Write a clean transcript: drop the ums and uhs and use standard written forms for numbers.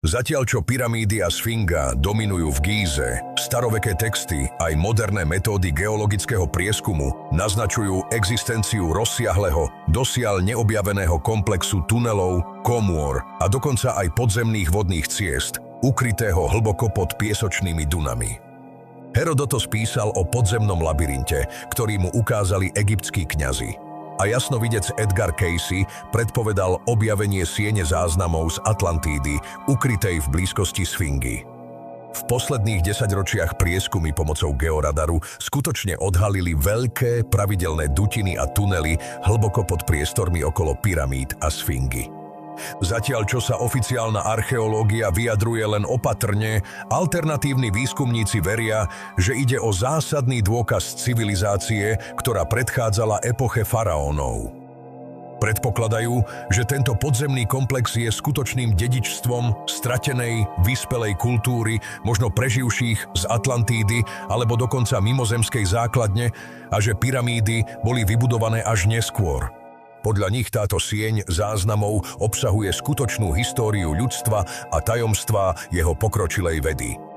Zatiaľ čo pyramídy a sfinga dominujú v Gíze, staroveké texty aj moderné metódy geologického prieskumu naznačujú existenciu rozsiahleho, dosiaľ neobjaveného komplexu tunelov, komôr a dokonca aj podzemných vodných ciest, ukrytého hlboko pod piesočnými dunami. Herodotos písal o podzemnom labyrinte, ktorý mu ukázali egyptskí kňazi. A jasnovidec Edgar Cayce predpovedal objavenie siene záznamov z Atlantídy, ukrytej v blízkosti Sfingy. V posledných 10 ročiach prieskumy pomocou georadaru skutočne odhalili veľké pravidelné dutiny a tunely hlboko pod priestormi okolo pyramíd a Sfingy. Zatiaľ čo sa oficiálna archeológia vyjadruje len opatrne, alternatívni výskumníci veria, že ide o zásadný dôkaz civilizácie, ktorá predchádzala epoche faraónov. Predpokladajú, že tento podzemný komplex je skutočným dedičstvom stratenej, vyspelej kultúry, možno preživších z Atlantídy alebo dokonca mimozemskej základne a že pyramídy boli vybudované až neskôr. Podľa nich táto sieň záznamov obsahuje skutočnú históriu ľudstva a tajomstvá jeho pokročilej vedy.